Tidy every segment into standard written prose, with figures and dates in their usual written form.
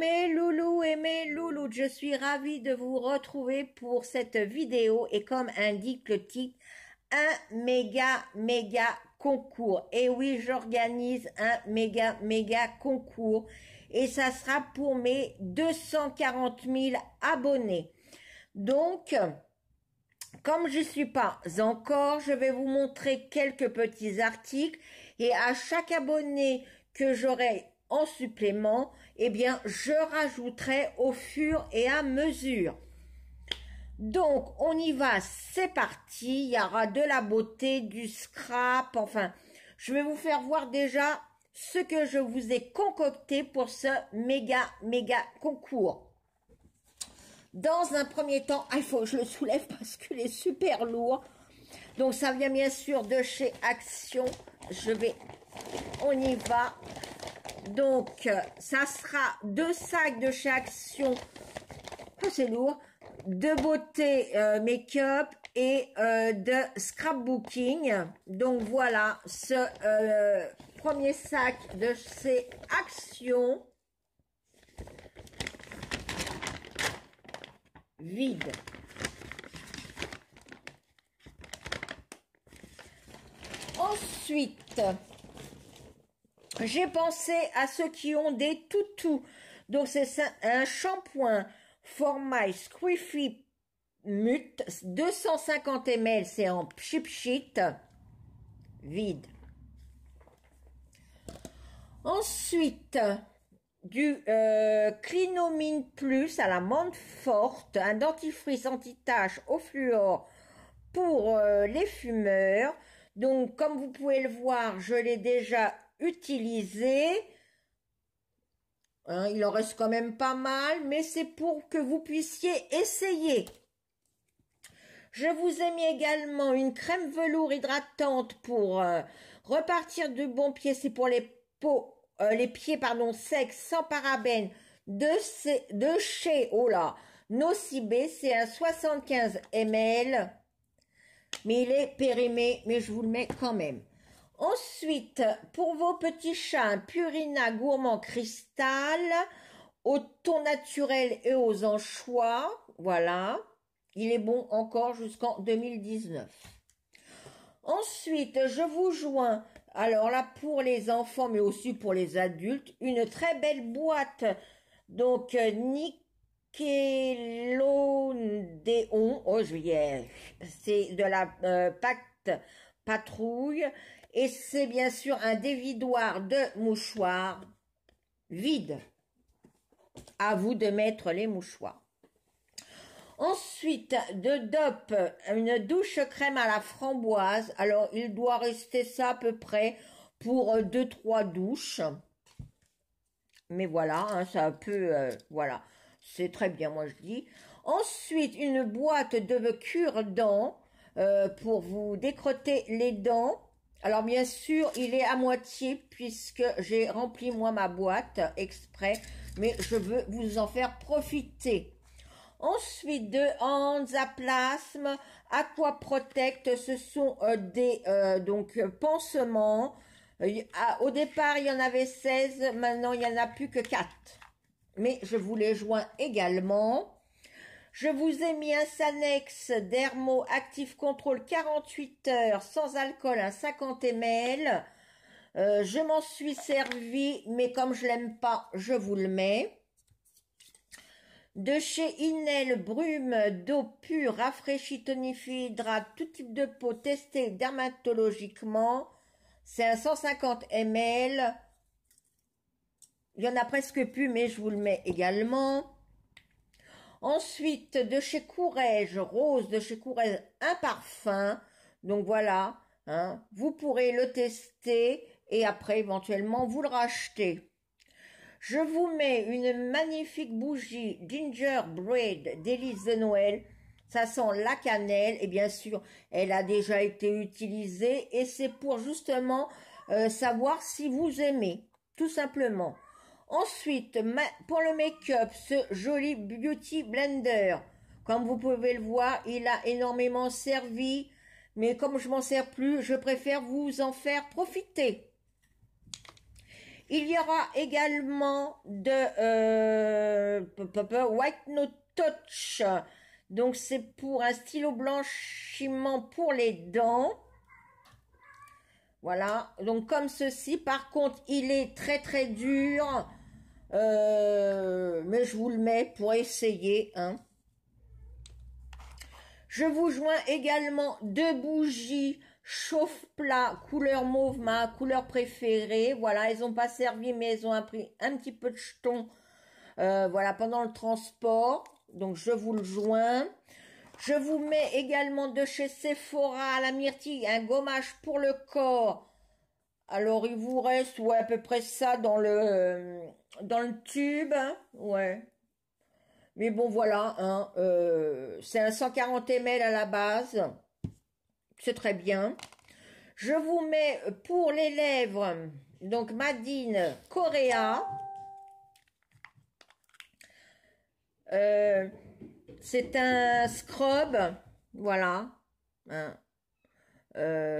mes loulous et mes loulous, je suis ravie de vous retrouver pour cette vidéo et comme indique le titre, un méga concours. Et oui, j'organise un méga concours et ça sera pour mes 240 000 abonnés. Donc, comme je suis pas encore, je vais vous montrer quelques petits articles et à chaque abonné que j'aurai en supplément, eh bien, je rajouterai au fur et à mesure. Donc, on y va, c'est parti. Il y aura de la beauté, du scrap, enfin, je vais vous faire voir déjà ce que je vous ai concocté pour ce méga concours. Dans un premier temps, il faut que je le soulève parce qu'il est super lourd. Donc, ça vient bien sûr de chez Action. On y va. Donc, ça sera 2 sacs de chez Action. Oh, c'est lourd. De beauté make-up et de scrapbooking. Donc, voilà ce premier sac de chez Action. Vide. Ensuite, j'ai pensé à ceux qui ont des toutous. Donc, c'est un shampoing For My Squiffy Mute, 250 ml, c'est en cheap sheet, vide. Ensuite, du Clinomine Plus à la menthe forte, un dentifrice anti-tache au fluor pour les fumeurs. Donc, comme vous pouvez le voir, je l'ai déjà utilisé. Hein, il en reste quand même pas mal, mais c'est pour que vous puissiez essayer. Je vous ai mis également une crème velours hydratante pour repartir de bon pied. C'est pour les pieds secs, sans parabènes, de chez Nocibé. C'est un 75 ml, mais il est périmé, mais je vous le mets quand même. Ensuite, pour vos petits chats, un Purina Gourmand Cristal au thon naturel et aux anchois. Voilà. Il est bon encore jusqu'en 2019. Ensuite, je vous joins, alors là pour les enfants, mais aussi pour les adultes, une très belle boîte. Donc, Nickelodeon. Oh, c'est de la pâte patrouille. Et c'est bien sûr un dévidoir de mouchoirs vide. À vous de mettre les mouchoirs. Ensuite, de DOP, une douche crème à la framboise. Alors, il doit rester ça à peu près pour 2-3 douches. Mais voilà, hein, ça peut, voilà. C'est très bien, moi je dis. Ensuite, une boîte de cure-dents pour vous décrotter les dents. Alors bien sûr, il est à moitié puisque j'ai rempli moi ma boîte exprès, mais je veux vous en faire profiter. Ensuite, de Hansaplast Aqua Protect, ce sont des pansements. Au départ, il y en avait 16, maintenant il n'y en a plus que 4. Mais je vous les joins également. Je vous ai mis un Sanex Dermo Active Control 48 heures sans alcool, un 50 ml. Je m'en suis servi, mais comme je l'aime pas, je vous le mets. De chez Inel, brume d'eau pure, rafraîchie, tonifie, hydrate, tout type de peau testée dermatologiquement. C'est un 150 ml. Il y en a presque plus, mais je vous le mets également. Ensuite, de chez Courrèges, rose de chez Courrèges, un parfum. Donc voilà, hein, vous pourrez le tester et après éventuellement vous le racheter. Je vous mets une magnifique bougie Gingerbread délice de Noël. Ça sent la cannelle et bien sûr, elle a déjà été utilisée et c'est pour justement savoir si vous aimez, tout simplement. Ensuite, pour le make-up, ce joli Beauty Blender. Comme vous pouvez le voir, il a énormément servi. Mais comme je m'en sers plus, je préfère vous en faire profiter. Il y aura également White No Touch. Donc c'est pour un stylo blanchiment pour les dents. Voilà, donc comme ceci. Par contre, il est très très dur. Mais je vous le mets pour essayer, hein. Je vous joins également 2 bougies chauffe-plat couleur mauve, ma couleur préférée. Voilà, elles n'ont pas servi, mais elles ont pris un petit peu de jeton, voilà, pendant le transport. Donc je vous le joins. Je vous mets également de chez Sephora à la myrtille un gommage pour le corps. Alors il vous reste ouais, à peu près ça dans le tube, hein, ouais. Mais bon voilà, hein, c'est un 140 ml à la base, c'est très bien. Je vous mets pour les lèvres, donc Madine Korea. C'est un scrub, voilà, hein,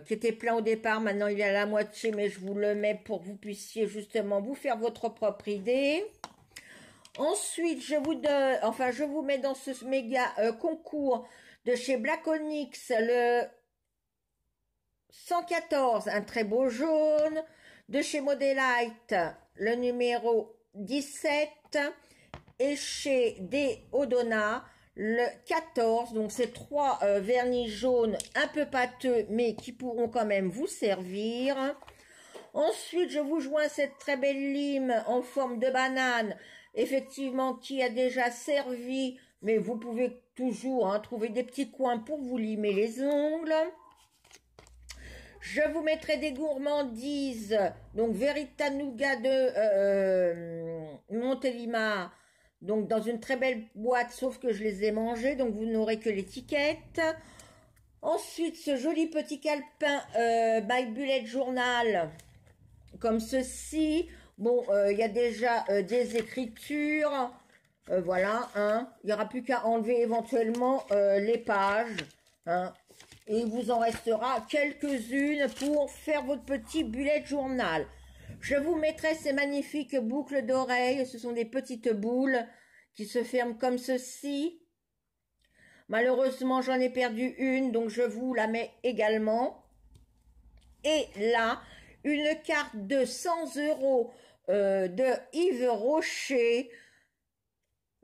qui était plein au départ, maintenant il est à la moitié, mais je vous le mets pour que vous puissiez justement vous faire votre propre idée. Ensuite, je vous mets dans ce méga concours de chez Black Onyx, le 114, un très beau jaune, de chez Modelite, le numéro 17, et chez Deodona, le 14, donc c'est 3 vernis jaunes un peu pâteux, mais qui pourront quand même vous servir. Ensuite, je vous joins cette très belle lime en forme de banane, effectivement, qui a déjà servi, mais vous pouvez toujours hein, trouver des petits coins pour vous limer les ongles. Je vous mettrai des gourmandises, donc Verita Nougat de Montélimar, donc dans une très belle boîte, sauf que je les ai mangées, donc vous n'aurez que l'étiquette. Ensuite, ce joli petit calepin by Bullet Journal, comme ceci. Bon, il y a déjà des écritures, voilà, hein. Il n'y aura plus qu'à enlever éventuellement les pages, hein. Et il vous en restera quelques-unes pour faire votre petit bullet journal. Je vous mettrai ces magnifiques boucles d'oreilles. Ce sont des petites boules qui se ferment comme ceci. Malheureusement, j'en ai perdu une, donc je vous la mets également. Et là, une carte de 100 € de Yves Rocher.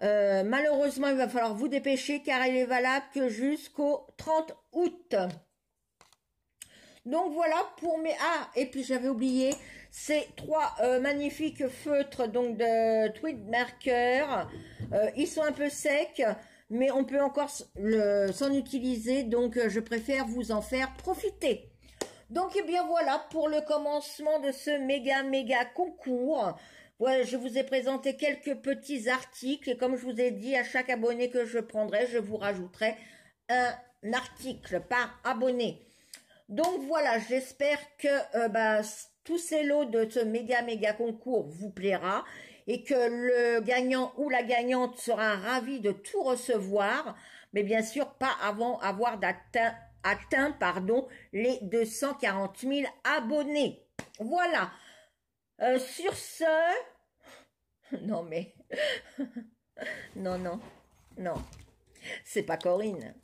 Malheureusement, il va falloir vous dépêcher car elle est valable que jusqu'au 30 août. Donc voilà pour mes... Ah, et puis j'avais oublié ces 3 magnifiques feutres donc de Tweed Marker. Ils sont un peu secs, mais on peut encore s'en utiliser, donc je préfère vous en faire profiter. Donc, eh bien voilà pour le commencement de ce méga concours. Voilà, je vous ai présenté quelques petits articles et comme je vous ai dit, à chaque abonné que je prendrai, je vous rajouterai un article par abonné. Donc voilà, j'espère que tous ces lots de ce méga concours vous plaira et que le gagnant ou la gagnante sera ravi de tout recevoir, mais bien sûr pas avant avoir atteint les 240 000 abonnés. Voilà. Sur ce... Non mais... non. C'est pas Corinne.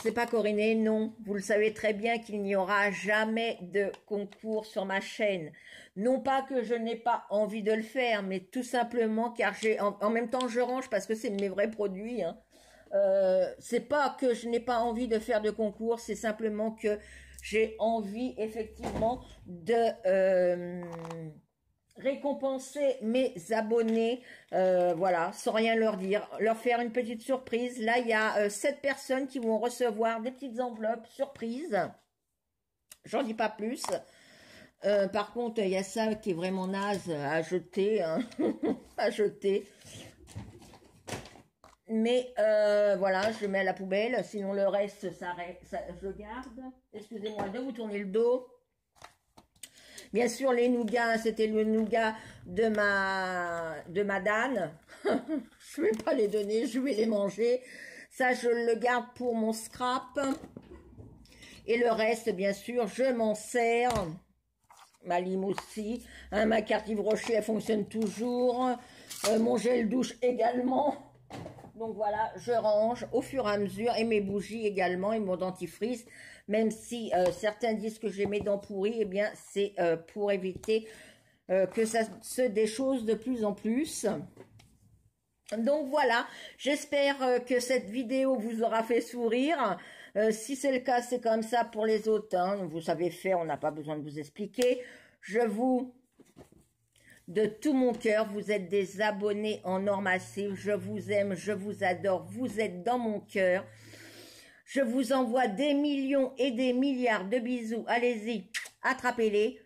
C'est pas Corinne et non. Vous le savez très bien qu'il n'y aura jamais de concours sur ma chaîne. Non pas que je n'ai pas envie de le faire, mais tout simplement car en même temps je range parce que c'est mes vrais produits, hein. C'est pas que je n'ai pas envie de faire de concours, c'est simplement que j'ai envie effectivement de récompenser mes abonnés, voilà, sans rien leur dire, leur faire une petite surprise. Là, il y a 7 personnes qui vont recevoir des petites enveloppes surprises. J'en dis pas plus. Par contre, il y a ça qui est vraiment naze à jeter, hein. À jeter. Mais voilà, je le mets à la poubelle, sinon le reste, ça je garde. Excusez-moi de vous tourner le dos. Bien sûr, les nougats, c'était le nougat de ma dame. Je ne vais pas les donner, je vais les manger. Ça, je le garde pour mon scrap. Et le reste, bien sûr, je m'en sers. Ma lime aussi. Hein, ma carte Yves Rocher, elle fonctionne toujours. Mon gel douche également. Donc voilà, je range au fur et à mesure, et mes bougies également, et mon dentifrice, même si certains disent que j'ai mes dents pourries, eh bien c'est pour éviter que ça se déchausse de plus en plus. Donc voilà, j'espère que cette vidéo vous aura fait sourire. Si c'est le cas, c'est comme ça pour les autres, hein. Vous savez faire, on n'a pas besoin de vous expliquer. Je vous... De tout mon cœur, vous êtes des abonnés en or massif. Je vous aime, je vous adore. Vous êtes dans mon cœur. Je vous envoie des millions et des milliards de bisous. Allez-y, attrapez-les.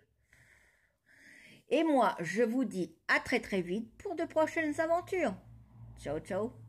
Et moi, je vous dis à très très vite pour de prochaines aventures. Ciao, ciao.